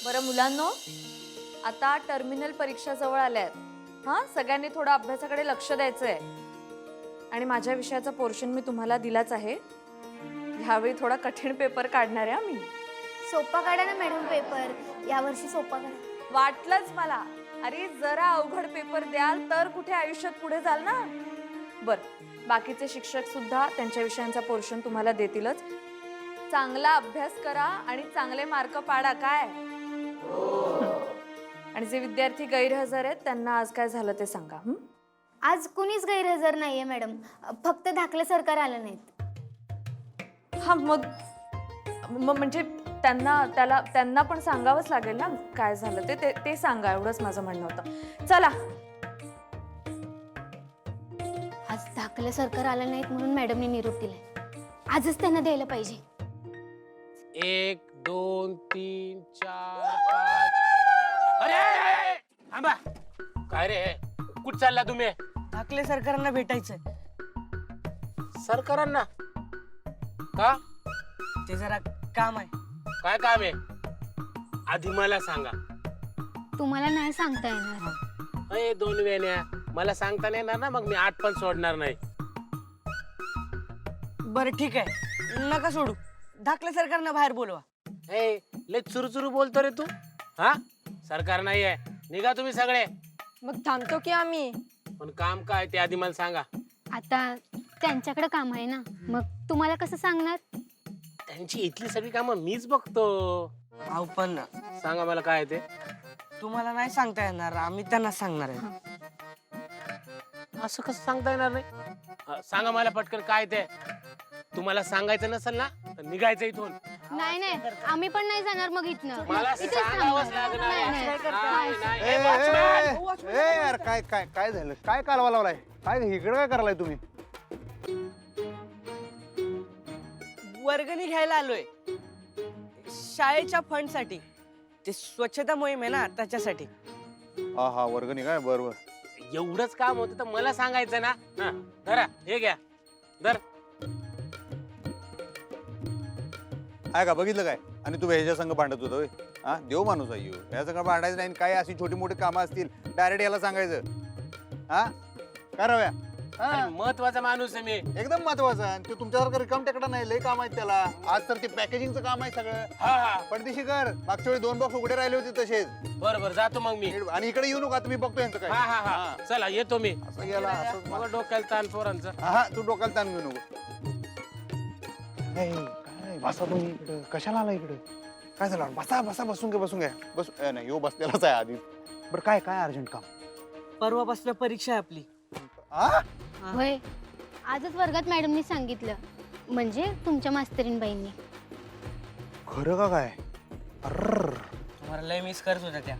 बरं मुलांनो, आता टर्मिनल परीक्षा जवळ आल्यात. हां, सगळ्यांनी थोडं अभ्यासाकडे लक्ष द्यायचंय. आणि माझ्या विषयाचा पोर्शन मी तुम्हाला दिलाच आहे. ह्यावेळी थोडा कठीण पेपर काढणार आहे मी. सोपा काढा ना मॅडम पेपर. यावर्षी सोपा काढा. वाटलंच मला. अरे जरा अवघड पेपर द्याल तर कुठे आयुष्यात पुढे जाल ना. बरं, बाकीचे शिक्षक सुद्धा त्यांच्या विषयांचा पोर्शन तुम्हाला देतीलच. चांगला अभ्यास करा आणि चांगले मार्क पाडा काय. आणि जे विद्यार्थी गैरहजर आहेत त्यांना आज काय झालं ते सांगा. आज कुणीच गैरहजर नाहीये मॅडम. फक्त धाकले सरकार आलं नाहीत. हा मग म्हणजे त्यांना पण सांगावंच लागेल ना काय झालं ते सांगा. एवढंच माझं म्हणणं होतं. चला, आज धाकले सरकार आलं नाहीत म्हणून मॅडमने निरोप दिलाय. आजच त्यांना द्यायला पाहिजे. 1 2 3 4 5. अरे थांबा. काय रे, कुठं चालला तुम्ही? धाकले सरकारांना भेटायचंय. सरकारांना का? ते जरा काम आहे. काय काम आहे आधी मला सांगा. तुम्हाला नाही सांगता येणार. अरे 2 वेण्या मला सांगता नाही येणार ना, मग मी 8 पण सोडणार नाही. बरं ठीक आहे, नका सोडू. धाकले सरकारना बाहेर बोलवा. ए लय चुरू बोलतो रे तू. हा, सरकार नाही आहे, निघा तुम्ही सगळे. मग थांबतो की आम्ही. पण काम काय ते आधी मला सांगा. आता त्यांच्याकडे काम आहे ना, मग तुम्हाला कसं सांगणार. त्यांची इथली सगळी कामं मीच बघतो. अहो पण सांगा मला काय ते. तुम्हाला नाही सांगता येणार, आम्ही त्यांना सांगणार आहे. असं कसं सांगता येणार नाही. सांगा मला पटकन काय ते. तुम्हाला सांगायचं नसेल ना तर निघायचं इथून. नाही आम्ही पण नाही जाणार मग इथनं. मला इथेच सांगावंच थांबणार. लागणार. नाही, नाही, नाही. ए, ए, watchman! ए, यार काय झालं? काय कालवा लावलाय? काय इकडे काय करायलाय तुम्ही? वर्गणी घ्यायला आलोय शाळेच्या फंड साठी. ते स्वच्छता मोहीम आहे ना, त्याच्यासाठी. हा वर्गणी काय? बरोबर. एवढंच काम होतं तर मला सांगायचं ना. हा, धरा हे घ्या. धर. आहे का बघितलं काय? आणि तू ह्याच्या संग भांडत होता होय? हा, देव माणूस आहे ह्या संग भांडायचं नाही. काय अशी छोटी मोठी कामं असतील डायरेक्ट याला सांगायचं. हा काय रव्या? अरे, महत्वाचा माणूस आहे मी. एकदम महत्वाचं. आणि ते तुमच्यासारखं रिकाम टेकडा नाही, लय काम आहे त्याला. आज तर ते पॅकेजिंगचं काम आहे सगळं. हा, पडदेशी कर. मागच्या वेळी 2 बॉक्स उघडे राहिले होते तसेच. बरोबर जातो मग मी. आणि इकडे येऊ नका, तुम्ही बघतो यांचं काय. हा चला येतो मी. असं गेला असं. मग डोक्याला ताण पोरांचं. हा तू डोक्याला ताण घेऊ नको. काय बसा तुम्ही इकडं, कशाला आला इकडे? काय झालं? बसा बसून घ्या नाही यो बसलेलाच आहे आधी. बरं काय अर्जंट काम? परवापासून परीक्षा आहे आपली. हा? होय, आजच वर्गात मॅडमनी सांगितलं. म्हणजे तुमच्या मास्तरीनबाईंनी. खरं का काय? अर्र. तुम्हाला लय मिस करत होत्या त्या.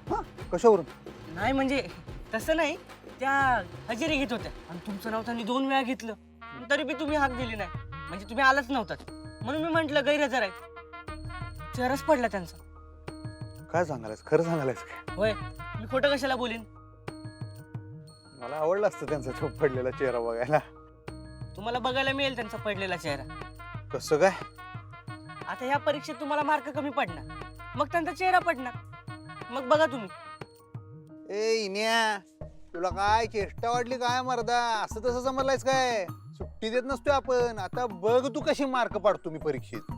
हा, कशावरून? नाही म्हणजे तसं नाही, त्या हजेरी घेत होत्या आणि तुमचं नाव त्यांनी 2 वेळा घेतलं, तरी बी तुम्ही हाक दिली नाही. म्हणजे तुम्ही आलाच नव्हतात म्हणून मी म्हंटल गैरहजर आहे. चेहराच पडला त्यांचा. काय सांगायलास? खरं सांगायलास काय? होय, मी खोटं कशाला बोलीन. मला आवडलं असतं त्यांचा तो पडलेला चेहरा बघायला. तुम्हाला बघायला मिळेल त्यांचा पडलेला चेहरा. कसं काय? आता ह्या परीक्षेत तुम्हाला मार्क कमी पडणार, मग त्यांचा चेहरा पडणार. मग बघा तुम्ही. ए इन्या, तुला काय चेष्टा वाटली काय मर्दा? असं तसं समजलायस काय? सुट्टी देत नसतोय आपण. आता बघ तू कशी मार्क पाडतो मी परीक्षेत.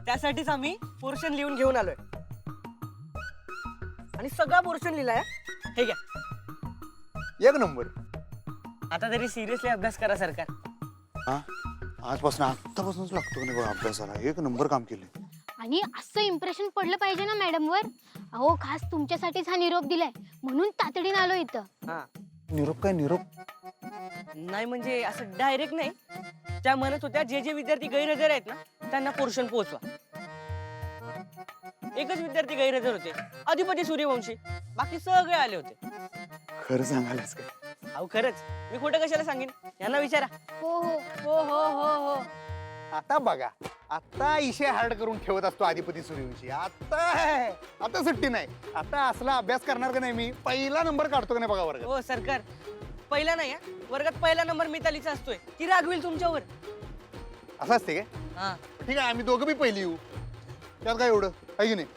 त्यासाठीच आम्ही पोर्शन लिहून घेऊन आलोय आणि सगळा पोर्शन लिहिलाय. हे घ्या. एक नंबर. आता तरी सिरियसली अभ्यास करा सरकार. हा, आतापासूनच लागतो ना बघा अभ्यासाला. एक नंबर काम केले. आणि असं इम्प्रेशन पडलं पाहिजे ना मॅडमवर. अहो, खास तुमच्यासाठीच हा निरोप दिलाय म्हणून तातडीने आलो इथं. हा, निरोप काय निरोप? नाही म्हणजे असं डायरेक्ट नाही. त्या म्हणत होत्या जे विद्यार्थी गैरहजर आहेत ना त्यांना पोर्शन पोहोचवा. एकच विद्यार्थी गैरहजर होते, अधिपती सूर्यवंशी. बाकी सगळे आले होते. खरं सांगायलाच काय? अहो खरंच, मी खोटं कशाला सांगेन. यांना विचारा. हो. आता बघा, आता इशे हार्ड करून ठेवत असतो अधिपती सूर्यवंशी. आता सुट्टी नाही. आता असला अभ्यास करणार का नाही मी? पहिला नंबर काढतो का नाही बघा वर्गात. हो सरकार, पहिला नाही हा. वर्गात पहिला नंबर मितालीचा असतोय. ती रागवेल तुमच्यावर. असं असते काय? हा, ठीक आहे, आम्ही दोघं बी पहिली येऊ. त्यात काय एवढं आहे की नाही?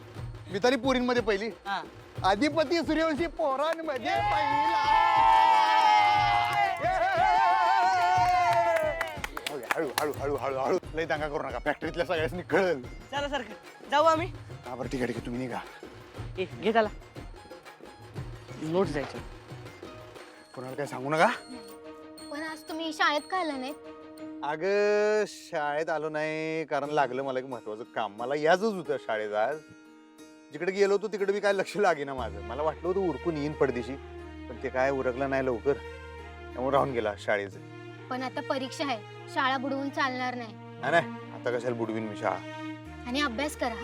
मिताली पोरींमध्ये पहिली, हा अधिपती सूर्यवंशी पोरांमध्ये पहिला. हळू हळू हळू हळू हळू लई दंगा करू नका, फॅक्टरीतल्या सगळ्यांनी कळल. चला सारखं जाऊ आम्ही. हा बरं ठीक आहे ठीक आहे, तुम्ही निघा. घे त्याला नोट जायचं. कोणाला काय सांगू नका. पण आज तुम्ही शाळेत का आला नाहीत? अगं शाळेत आलो नाही कारण लागलं मला एक महत्वाचं काम. मला याचंच होतं शाळेत आज. जिकडे गेलो होतो तिकडे बी काय लक्ष लागेना माझं. मला वाटलं होतं उरकून येईन पडदिशी, पण ते काय उरकलं नाही लवकर, त्यामुळे राहून गेला शाळेचं. पण आता परीक्षा आहे, शाळा बुडवून चालणार नाही. नाही आता कशाला बुडवीन मी शाळा. आणि अभ्यास करा.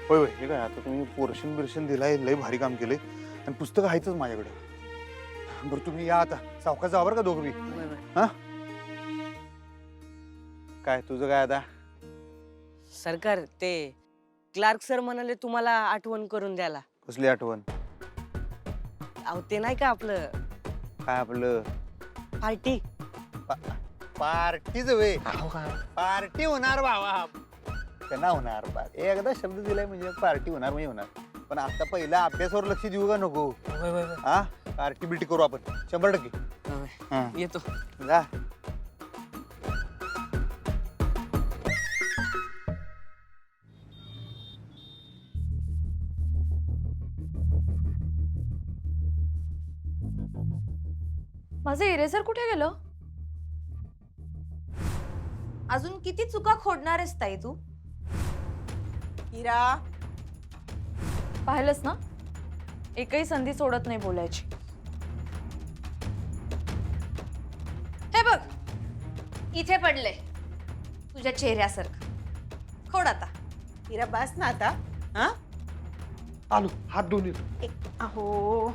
होय होय ठीक आहे. आता तुम्ही पोर्शन बिर्शन दिलाय, लय भारी काम केलंय आणि पुस्तकं आहेतच माझ्याकडे. बरं तुम्ही या आता, सावकाश जा बरं का दोघं बी. हा काय तुझं काय आता? सरकार ते क्लार्क सर म्हणाले तुम्हाला आठवण करून द्यायला. कसली आठवण? अहो ते नाही का आपलं काय आपलं पार्टी. पार्टीच वे पार्टी होणार बाबा, त्यांना होणार. एकदा शब्द दिलाय म्हणजे पार्टी होणार म्हणजे होणार. पण आता पहिला अभ्यासावर लक्ष देऊ का नको? हा पार्टी बिटी करू आपण 100%. हा. येतो. जा. माझं इरेझर कुठे गेलं? अजून किती चुका खोडणार आहेस ताई तू? हिरा, पाहिलंस ना, एकही संधी सोडत नाही बोलायची. हे बघ इथे पडले तुझ्या चेहऱ्यासारखं. खोड आता. हिरा बस ना आता. हा आलो, हात धुवून येतो. अहो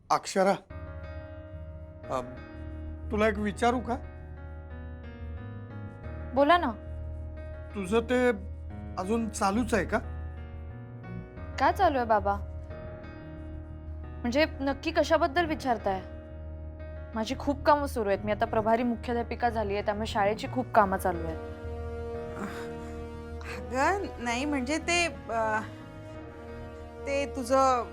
अक्षरा, तुला एक विचारू का? बोला ना. तुझं ते अजून चालूच आहे का? काय चालू आहे बाबा? म्हणजे नक्की कशाबद्दल विचारताय? माझी खूप कामं सुरू आहेत. मी आता प्रभारी मुख्याध्यापिका झाली आहे, त्यामुळे शाळेची खूप कामं चालू आहेत. अगं नाही म्हणजे ते तुझं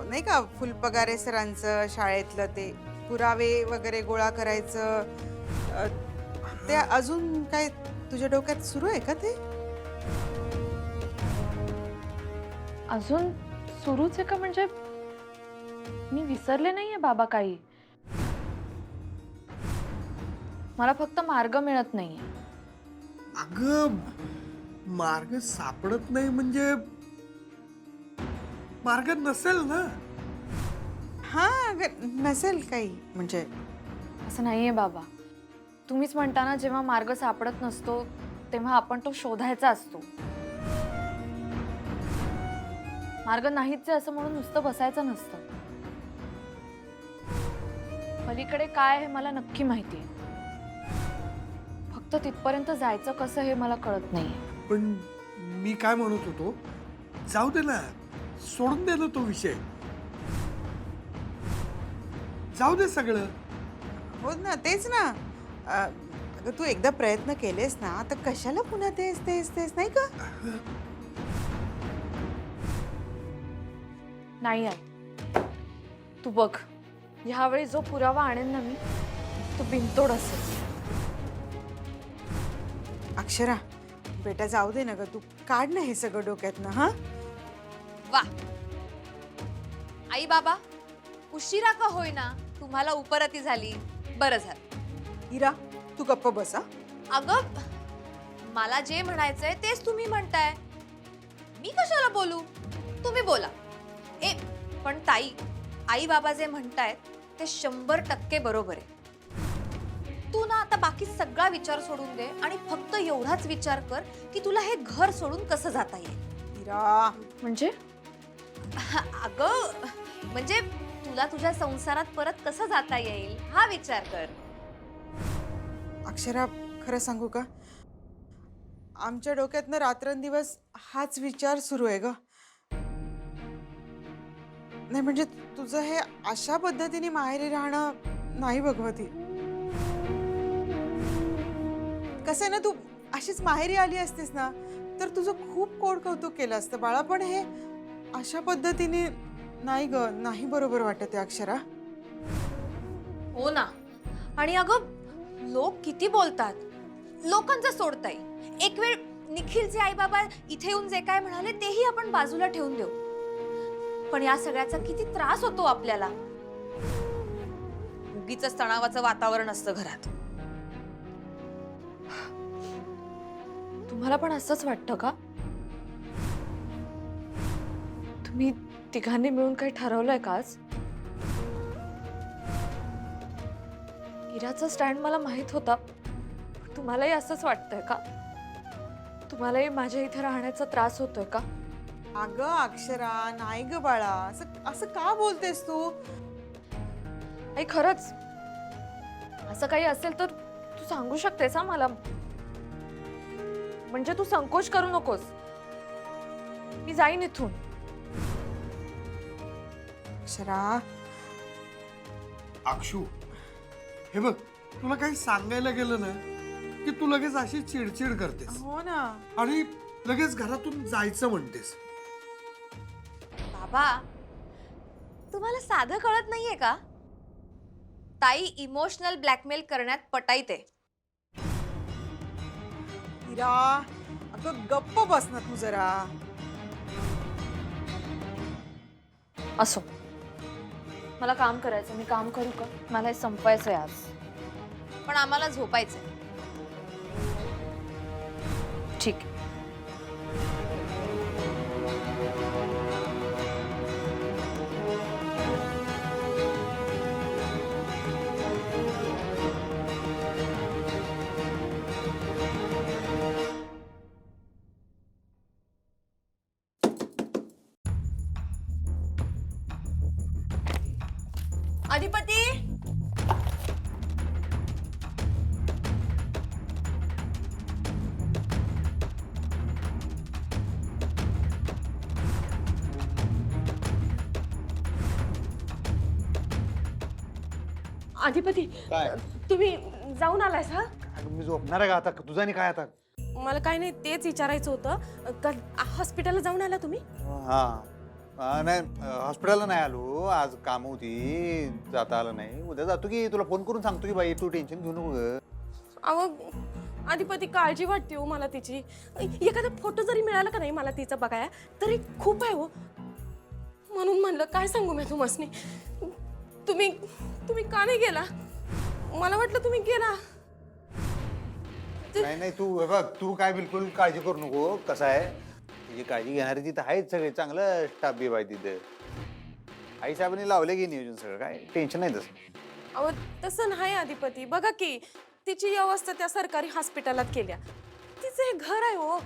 नाही का फुलपगारे सरांचं शाळेतलं ते पुरावे वगैरे गोळा करायचं, ते अजून काय तुझ्या डोक्यात सुरू आहे का? ते अजून सुरूच आहे का? म्हणजे मी विसरले नाहीये बाबा काही. मला फक्त मार्ग मिळत नाहीये. अगं मार्ग सापडत नाही म्हणजे मार्ग नसेल ना. हा अगं नसेल काही म्हणजे. असं नाहीये बाबा. तुम्हीच म्हणता ना, जेव्हा मार्ग सापडत नसतो तेव्हा आपण तो शोधायचा असतो. मार्ग नाहीच आहे असं म्हणून नुसतं बसायचं नसतं. पलीकडे काय हे मला नक्की माहितीये, फक्त तिथपर्यंत जायचं कसं हे मला कळत नाहीये. पण मी काय म्हणत होतो, जाऊ दे ना, सोडून दे ना तो विषय. जाऊ दे सगळं. हो ना, तेच ना. अगं तू एकदा प्रयत्न केलेस ना, तर कशाला पुन्हा तेच तेच तेच नाही का? नाही आहे. तू बघ, ह्यावेळी जो पुरावा आणेन ना मी, तो बिनतोड असेल. अक्षरा बेटा जाऊ दे ना ग, तू काढ ना हे सगळं डोक्यातनं. हा वा आई बाबा, उशिरा का होईना तुम्हाला उपरती झाली. बरं झालं. हिरा तू गप्प बसा. अगं मला जे म्हणायचंय तेच तुम्ही म्हणताय, मी कशाला बोलू? तुम्ही बोला. पण ताई, आई बाबा जे म्हणतायत ते 100% बरोबर आहे. तू ना आता बाकी सगळा विचार सोडून दे आणि फक्त एवढाच विचार कर की तुला हे घर सोडून कसं जाता येईल. हिरा म्हणजे अगं म्हणजे तुला तुझ्या संसारात परत कसं जाता येईल हा विचार कर. अक्षरा खरं सांगू का, आमच्या डोक्यातनं रात्रंदिवस हाच विचार सुरू आहे ग. नाही म्हणजे तुझं हे अशा पद्धतीने माहेरी राहणं नाही भगवती. कसं आहे ना, तू अशीच माहेरी आली असतीस ना तर तुझं खूप कौतुक केलं असतं बाळा, पण हे अशा पद्धतीने नाही ग, नाही बरोबर वाटत आहे अक्षरा. हो ना. आणि अगं लोक किती बोलतात, लोकांचं सोडताय. एक वेळ निखिलचे आई बाबा इथे येऊन जे काय म्हणाले तेही आपण बाजूला ठेवून देऊ, पण या सगळ्याचा किती त्रास होतो आपल्याला. उगीच तणावाचं वातावरण असतं घरात. तुम्हाला पण असंच वाटतं का? तुम्ही तिघांनी मिळून काही ठरवलंय का आज? इराचा स्टँड मला माहित होता, पण तुम्हालाही असंच वाटतंय का? तुम्हालाही माझ्या इथे राहण्याचा त्रास होतोय का? अगं अक्षरा, नाही ग बाळा, असं असं का बोलतेस तू? आई खरंच असं काही असेल तर तू सांगू शकतेस हा मला. म्हणजे तू संकोच करू नकोस. मी जाईन इथून. अक्षरा, अक्षू, हे बघ, तुला काही सांगायला गेलं ना की तू लगेच अशी चिडचिड करतेस हो ना. आणि लगेच घरातून जायचं म्हणतेस. बाबा, तुम्हाला साधं कळत नाहीये का? ताई इमोशनल ब्लॅकमेल करण्यात पटाईते. इरा, अगं गप्प बस ना तू जरा. असो, मला काम करायचं. मी काम करू का? मला हे संपवायचंय आज. पण आम्हाला झोपायचंय. ठीक आहे. अधिपती, अधिपती, काय तुम्ही जाऊन आलायस हा? अगं, मी झोपणार आहे का आता? तुझा आणि काय आता? मला काही नाही, तेच विचारायचं होतं. का हॉस्पिटलला जाऊन आला तुम्ही? नाही, हॉस्पिटलला नाही आलो. आज काम होती, जाता आलं नाही. उद्या जातो की, तुला फोन करून सांगतो की बाई, तू टेन्शन घेऊ नको ग. अहो अधिपती, काळजी वाटते हो मला तिची. एखादा फोटो जरी मिळाला का नाही मला तिचा बघाया तरी खूप आहे हो. म्हणून म्हणलं काय सांगू मी तुम्हासनी. तुम्ही तुम्ही का नाही गेला? मला वाटलं तुम्ही गेला. नाही नाही, तू हे बघ, तू काय बिलकुल काळजी करू नको. कसं आहे, तुझी काळजी घेणारी तिथं आहेत सगळे, चांगलं स्टाफ बी आहे तिथं. आई साहेबांनी लावले की नियोजन सगळं, काय टेन्शन नाही तसं. अहो तसं नाही अधिपती. बघा की तिची व्यवस्था त्या सरकारी हॉस्पिटलात केल्या. तिचं हे घर आहे हो.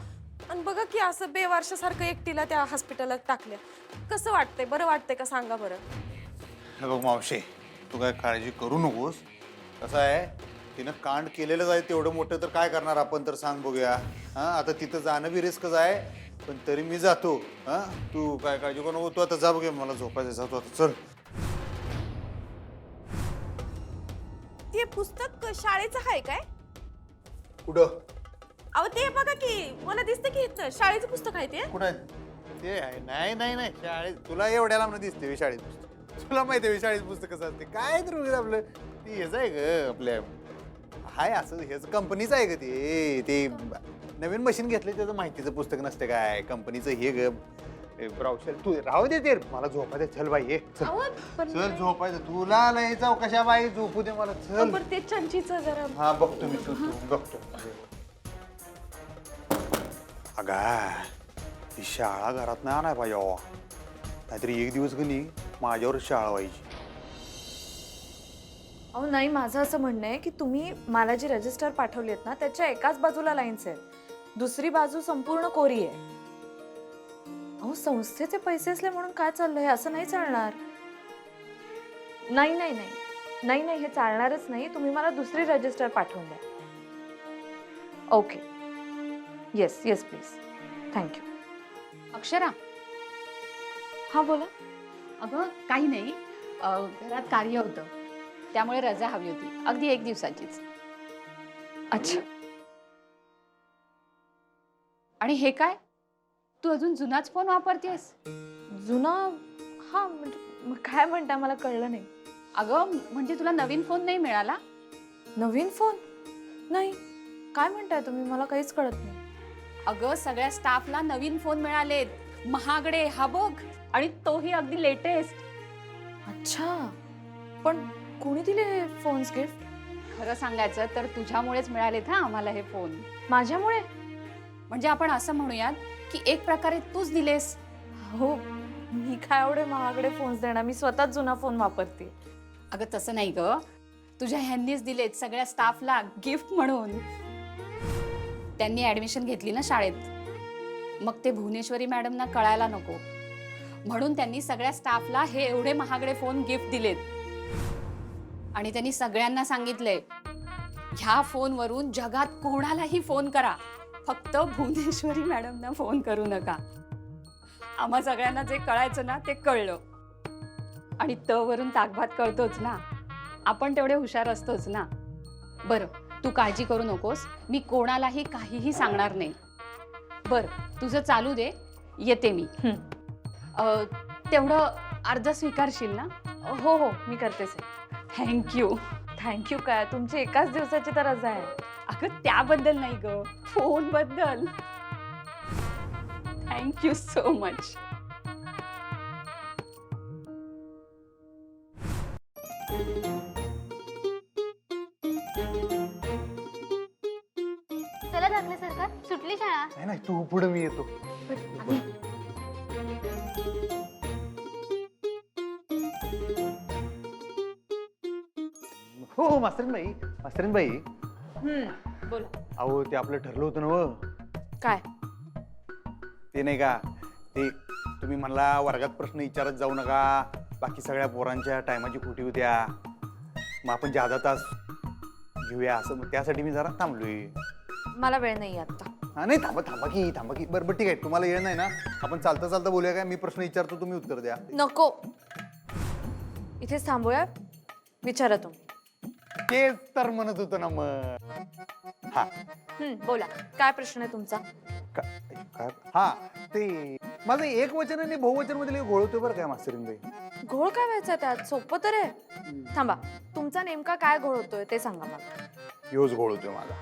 आणि बघा की असं बेवारशासारखं एकटीला त्या हॉस्पिटलात टाकल्या. कसं वाटतंय? बरं वाटतंय का सांगा बरं? हे बघ मावशे, तू काय काळजी करू नकोस. कसं आहे, तिनं कांड केलेलंच आहे तेवढं मोठं, तर काय करणार आपण तर सांग बघूया. हां, आता तिथं जाणं बी रिस्कच आहे, पण तरी मी जातो. हां, तू काय काळजी करू नको. तू आता जा बघूया, मला झोपायचं. जातो आता, चल. ते पुस्तक शाळेचं आहे काय? कुठं? अहो ते बघा की, मला दिसतं की इथं शाळेचं पुस्तक आहे ते. कुठं आहे ते? आहे नाही नाही नाही, शाळेत तुला एवढ्या लांब दिसते शाळेत पुस्तक? तुला माहिती आहे शाळेत पुस्तक कसं असते? काय तर उगीच आपलं ते हेच आहे ग, आपल्या हाय असं हेच कंपनीचं आहे ग ते. ते नवीन मशीन घेतले त्याचं माहितीचं पुस्तक नसते काय, कंपनीचं हे ग ब्राउशर. तू राहू दे ते, मला झोपायचं. चल बाई, ये चल. अहो, पण चल झोपायचं. तुला लय जाऊ कशा बाई, झोपू दे मला. चल. पण ते चंचीचं जरा. हा बघतो मी, तू बघतो. अगा, ही शाळा घरात नाही आणाय पाहिजे अहो. नाहीतरी एक दिवस गणी माझ्यावर शाळा व्हायची. अहो नाही, माझं असं म्हणणं आहे की तुम्ही मला जी रजिस्टर पाठवली आहेत ना त्याच्या एकाच बाजूला लाईन्स आहेत, दुसरी बाजू संपूर्ण कोरी आहे. अहो संस्थेचे पैसे असले म्हणून काय चाललंय? असं नाही चालणार. नाही नाही नाही नाही नाही, हे चालणारच नाही. तुम्ही मला दुसरी रजिस्टर पाठवून द्या. Okay, yes yes please, thank you. Akshara, हां बोला. अगं काही नाही, घरात कार्य होतं त्यामुळे रजा हवी होती, अगदी 1 दिवसाचीच. अच्छा, आणि हे काय, तू अजून जुनाच फोन वापरतेस? जुना? हा म्हणजे मग काय म्हणताय, मला कळलं नाही. अगं म्हणजे तुला नवीन फोन नाही मिळाला? नवीन फोन? नाही, काय म्हणताय तुम्ही, मला काहीच कळत नाही. अगं सगळ्या स्टाफला नवीन फोन मिळालेत, महागडे, हा बघ, आणि तोही अगदी लेटेस्ट. अच्छा, पण कोणी दिले हे फोन्स गिफ्ट? खरं सांगायचं तर तुझ्यामुळेच मिळालेत हा आम्हाला हे फोन. माझ्यामुळे? म्हणजे आपण असं म्हणूयात की एक प्रकारे तूच दिलेस. हो, मी काय एवढे महागडे फोन्स देणार, मी स्वतःच जुना फोन वापरते. अगं तसं नाही ग, तुझ्या ह्यांनीच दिलेत सगळ्या स्टाफला गिफ्ट म्हणून. त्यांनी ऍडमिशन घेतली ना शाळेत, मग ते भुवनेश्वरी मॅडमना कळायला नको म्हणून त्यांनी सगळ्या स्टाफला हे एवढे महागडे फोन गिफ्ट दिलेत. आणि त्यांनी सगळ्यांना सांगितलंय, ह्या फोनवरून जगात कोणालाही फोन करा, फक्त भुवनेश्वरी मॅडमना फोन करू नका. आम्हा सगळ्यांना जे कळायचं ना ते कळलं. आणि त वरून ताकभात कळतोच ना, आपण तेवढे हुशार असतोच ना. बरं, तू काळजी करू नकोस, मी कोणालाही काहीही सांगणार नाही. बरं, तुझं चालू दे, येते मी. तेवढं अर्ज स्वीकारशील ना? हो हो, मी करतेच. थँक्यू. थँक्यू काय, तुमची एकाच दिवसाची तर रजा आहे. अगं त्याबद्दल नाही ग, फोन बद्दल. Thank you so much. चला दाखले सरकार, सुटली शाळा. नाही नाही, तू पुढे, मी येतो. हो हो, मास्तरीन बाई, बोला. अहो ते आपलं ठरलं होतं ना व. काय? ते नाही का, ते तुम्ही म्हणला वर्गात प्रश्न विचारत जाऊ नका, बाकी सगळ्या पोरांच्या टायमाची खोटी होत्या, मग आपण जादा तास घेऊया असं, मग त्यासाठी मी जरा थांबलोय. मला वेळ नाही आता. हा नाही, थांबा की. बरं ठीक आहे, तुम्हाला येत नाही ना, आपण चालता चालता बोलूया काय, मी प्रश्न विचारतो, तुम्ही उत्तर द्या. नको, इथेच थांबूया, विचारा तुम्ही. तेच तर म्हणत होतो ना मग. हा बोला, काय प्रश्न आहे तुमचा? हा, ते माझं एक वचन आणि बहुवचन मध्ये घोळ होतोय बरं काय मास्तरीन बाई. घोळ काय व्हायचा त्यात, सोपं तर आहे. थांबा, तुमचा नेमका काय घोळ होतोय ते सांगा मला. योच घोळ होतोय माझा.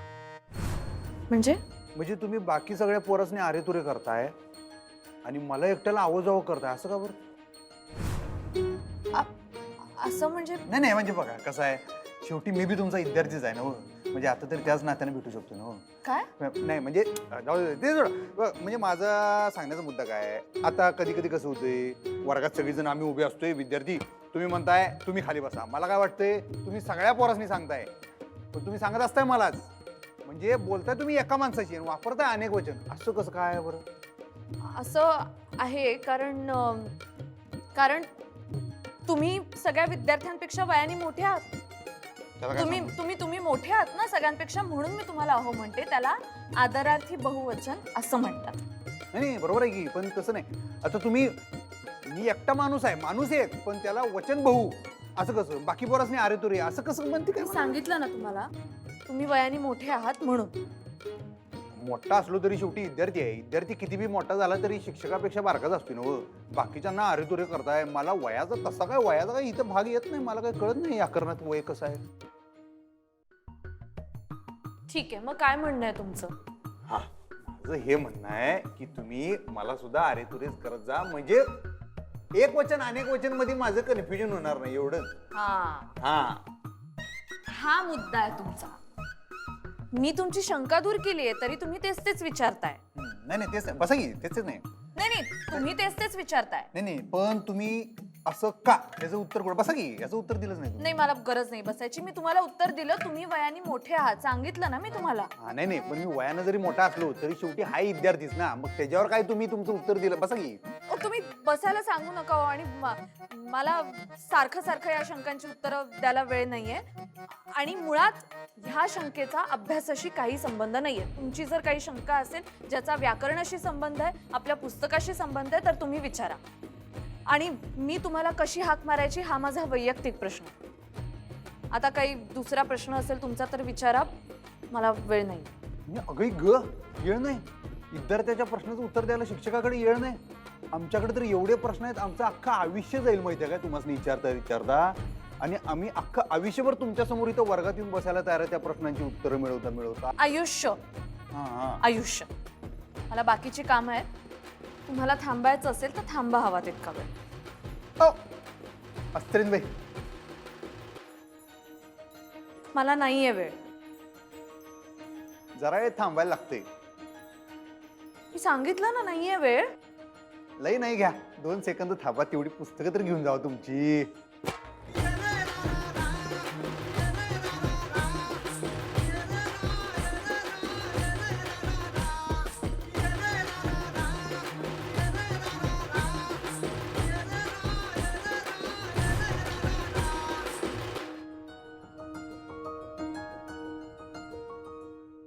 म्हणजे तुम्ही बाकी सगळ्या पोरासने आरे तुरे करताय आणि मला एकट्याला आवाजावं करताय, असं का बरं? असं म्हणजे? नाही म्हणजे बघा कसं आहे, शेवटी मी बी तुमचा विद्यार्थीच आहे ना हो, म्हणजे आता तरी त्याच नात्याने भेटू शकतो ना हो. काय? नाही म्हणजे जाऊ दे, ते सोडा. म्हणजे माझा सांगण्याचा मुद्दा काय आहे, आता कधी कधी कसं होतंय, वर्गात सगळेजण आम्ही उभे असतोय विद्यार्थी, तुम्ही म्हणताय तुम्ही खाली बसा, मला काय वाटतंय तुम्ही सगळ्या पोरासनी सांगताय, पण तुम्ही सांगत असताय मलाच, म्हणजे बोलताय तुम्ही एका माणसाची आणि वापरताय अनेक वचन, असं कसं काय बरं? असं आहे कारण तुम्ही सगळ्या विद्यार्थ्यांपेक्षा वयाने मोठे आहात. तुम्ही मोठे आहात ना सगळ्यांपेक्षा, म्हणून मी तुम्हाला अहो म्हणते. त्याला आदरार्थी बहुवचन असं म्हणतात. नाही बरोबर आहे की, पण तसं नाही. आता मी एकटा माणूस एक, पण त्याला वचन बहु असं कसं, बाकी पोरासने अरे तुरे असं कसं म्हणते काय? सांगितलं ना तुम्हाला, तुम्ही वयाने मोठे आहात म्हणून. मोठा असलो तरी शेवटी विद्यार्थी आहे. विद्यार्थी किती बी मोठा झाला तरी शिक्षकापेक्षा बारकाच असतो ना. बाकीच्यांना अरे तुरे करताय, मला वयाचा काय इथं भाग येत नाही, मला काही कळत नाही आकरणात वय कसं आहे. ठीक आहे, मग काय म्हणणं आहे तुमचं? हा, माझं हे म्हणणं आहे की तुम्ही मला सुद्धा अरे तुरेच करत जा, म्हणजे एक वचन अनेक वचन मध्ये माझं कन्फ्युजन होणार नाही, एवढंच. हा मुद्दा आहे तुमचा. मी तुमची शंका दूर केली आहे, तरी तुम्ही तेच विचारताय. नाही तेच नाही, बसा की, तेच नाही. नाही तुम्ही तेच विचारताय. नाही पण तुम्ही असं का, याचं उत्तर कोण, बसा की, याचं उत्तर दिलंच नाही. नाही, मला गरज नाही बसायची, मी तुम्हाला उत्तर दिलं. तुम्ही वयाने मोठे आहात सांगितलं ना मी तुम्हाला. नाही पण मी वयानं जरी मोठा असलो तरी शेवटी हाय विद्यार्थीच ना, मग त्याच्यावर काय तुम्ही तुमचं उत्तर दिलं, बसा की. तुम्ही बसायला सांगू नका हो, आणि मला सारखं या शंकांची उत्तरं द्यायला वेळ नाहीये. आणि मुळात ह्या शंकेचा अभ्यासाशी काही संबंध नाहीये. तुमची जर काही शंका असेल ज्याचा व्याकरणाशी संबंध आहे, आपल्या पुस्तकाशी संबंध आहे, तर तुम्ही विचारा. आणि मी तुम्हाला कशी हाक मारायची हा माझा वैयक्तिक प्रश्न. आता काही दुसरा प्रश्न असेल तुमचा तर विचारा, मला वेळ नाही. अगं ग, वेळ नाही. विद्यार्थ्याच्या प्रश्नाचं उत्तर द्यायला शिक्षकाकडे येळ नाही. आमच्याकडे तर एवढे प्रश्न आहेत, आमचं अख्खं आयुष्य जाईल माहितीये काय तुम्हाला विचारता. आणि आम्ही अख्खं आयुष्यभर तुमच्या समोर इथं वर्गात येऊन बसायला तयार आहे त्या प्रश्नांची उत्तरं मिळवता. आयुष्य आयुष्य. मला बाकीची कामं आहेत. तुम्हाला थांबायचं असेल तर थांबा हवा तितका वेळ. अस्त्रीन बाई, मला नाहीये वेळ. जरा वेळ थांबायला लागते. मी सांगितलं ना नाहीये वेळ. लई नाही घ्या, 2 सेकंद थांबा, तेवढी पुस्तकं तर घेऊन जावा तुमची.